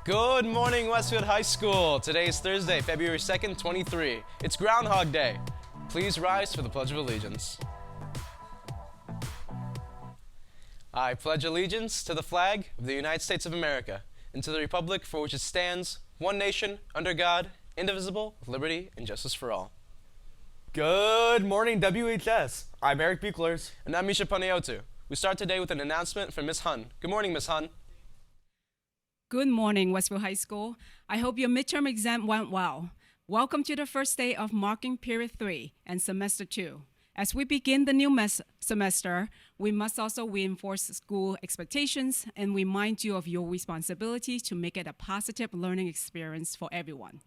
Good morning, Westfield High School. Today is Thursday, February 2nd, 23. It's Groundhog Day. Please rise for the Pledge of Allegiance. I pledge allegiance to the flag of the United States of America and to the republic for which it stands, one nation, under God, indivisible, with liberty and justice for all. Good morning, WHS. I'm Eric Buchlers. And I'm Misha Panayiotou. We start today with an announcement from Ms. Hun. Good morning, Ms. Hun. Good morning, Westfield High School. I hope your midterm exam went well. Welcome to the first day of marking period 3 and semester 2. As we begin the new semester, we must also reinforce school expectations and remind you of your responsibility to make it a positive learning experience for everyone.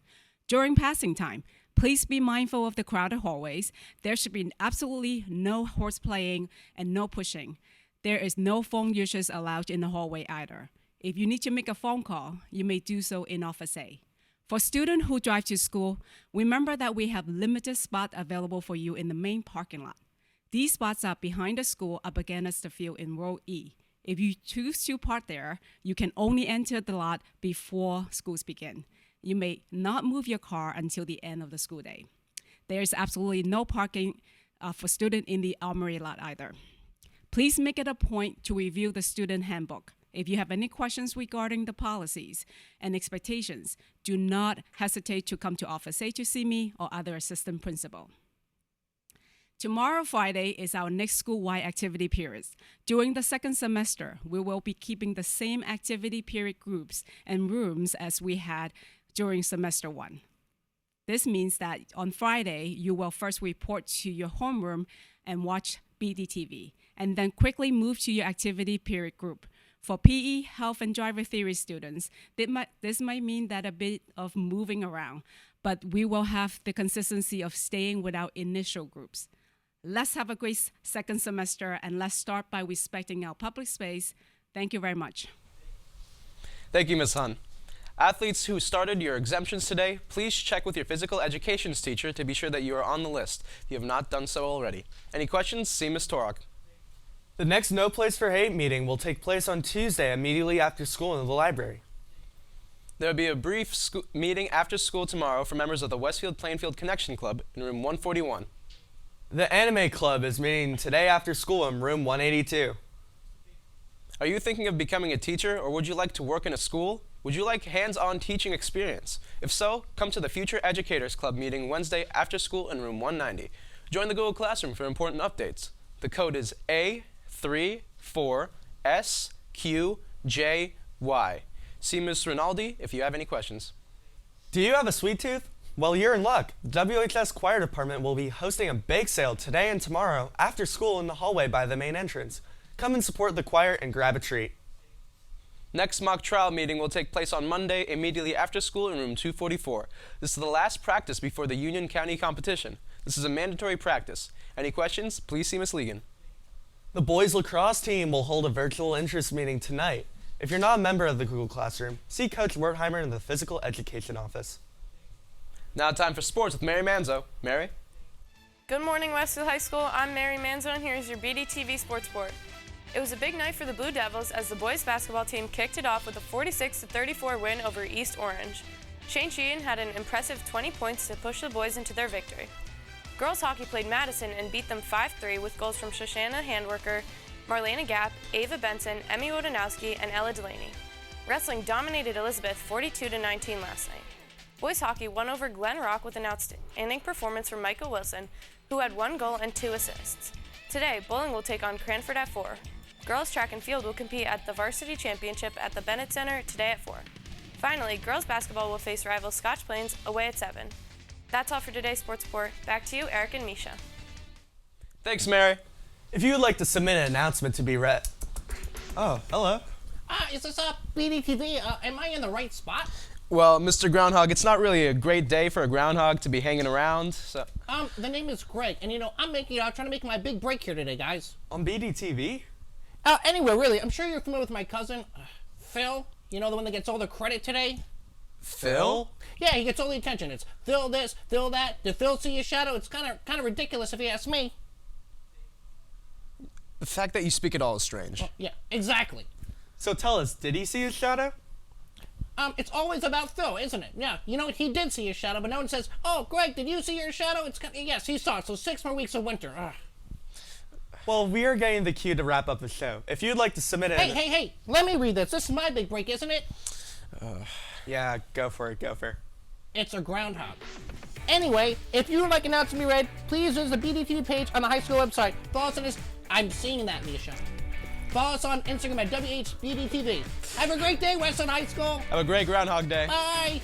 During passing time, please be mindful of the crowded hallways. There should be absolutely no horseplaying and no pushing. There is no phone usage allowed in the hallway either. If you need to make a phone call, you may do so in Office A. For students who drive to school, remember that we have limited spots available for you in the main parking lot. These spots are behind the school up against the field in row E. If you choose to park there, you can only enter the lot before schools begin. You may not move your car until the end of the school day. There is absolutely no parking for students in the Armory lot either. Please make it a point to review the student handbook. If you have any questions regarding the policies and expectations, do not hesitate to come to Office A to see me or other assistant principal. Tomorrow, Friday, is our next school-wide activity periods. During the second semester, we will be keeping the same activity period groups and rooms as we had during semester 1. This means that on Friday, you will first report to your homeroom and watch BDTV, and then quickly move to your activity period group. For PE, health, and driver theory students, this might mean that a bit of moving around, but we will have the consistency of staying with our initial groups. Let's have a great second semester, and let's start by respecting our public space. Thank you very much. Thank you, Ms. Hun. Athletes who started your exemptions today, please check with your physical educations teacher to be sure that you are on the list if you have not done so already. Any questions? See Ms. Torok. The next No Place for Hate meeting will take place on Tuesday immediately after school in the library. There will be a brief meeting after school tomorrow for members of the Westfield Plainfield Connection Club in room 141. The Anime Club is meeting today after school in room 182. Are you thinking of becoming a teacher, or would you like to work in a school? Would you like hands-on teaching experience? If so, come to the Future Educators Club meeting Wednesday after school in room 190. Join the Google Classroom for important updates. The code is A34SQJY. See Ms. Rinaldi if you have any questions. Do you have a sweet tooth? Well, you're in luck. WHS Choir Department will be hosting a bake sale today and tomorrow after school in the hallway by the main entrance. Come and support the choir and grab a treat. Next mock trial meeting will take place on Monday immediately after school in room 244. This is the last practice before the Union County competition. This is a mandatory practice. Any questions? Please see Ms. Legan. The boys lacrosse team will hold a virtual interest meeting tonight. If you're not a member of the Google Classroom, see Coach Wertheimer in the Physical Education office. Now time for sports with Mary Manzo. Mary? Good morning, Westfield High School. I'm Mary Manzo, and here's your BDTV Sports Report. It was a big night for the Blue Devils as the boys basketball team kicked it off with a 46-34 win over East Orange. Shane Sheehan had an impressive 20 points to push the boys into their victory. Girls hockey played Madison and beat them 5-3 with goals from Shoshana Handworker, Marlena Gap, Ava Benson, Emmy Wodanowski, and Ella Delaney. Wrestling dominated Elizabeth 42-19 last night. Boys hockey won over Glen Rock with an outstanding performance from Michael Wilson, who had 1 goal and 2 assists. Today, bowling will take on Cranford at 4. Girls track and field will compete at the varsity championship at the Bennett Center today at 4. Finally, girls basketball will face rival Scotch Plains away at 7. That's all for today's Sports Report. Back to you, Eric and Misha. Thanks, Mary. If you would like to submit an announcement to be read. Oh, hello. Is this BDTV? Am I in the right spot? Well, Mr. Groundhog, it's not really a great day for a groundhog to be hanging around, so... The name is Greg, and I'm trying to make my big break here today, guys. On BDTV? Anyway, really, I'm sure you're familiar with my cousin, Phil. You know, the one that gets all the credit today? Phil? Yeah, he gets all the attention. It's Phil this, Phil that. Did Phil see your shadow? It's kind of ridiculous if you ask me. The fact that you speak at all is strange. Well, yeah, exactly. So tell us, did he see his shadow? It's always about Phil, isn't it? Yeah, you know, he did see his shadow, but no one says, oh, Greg, did you see your shadow? Yes, he saw it, so 6 more weeks of winter. Ugh. Well, we are getting the cue to wrap up the show. If you'd like to submit it. Hey, let me read this. This is my big break, isn't it? Yeah, go for it. It's a groundhog. Anyway, if you would like an announcement to be read, please visit the BDTV page on the high school website. Follow us on this. I'm seeing that, Misha. Follow us on Instagram at WHBDTV. Have a great day, Westland High School. Have a great Groundhog Day. Bye.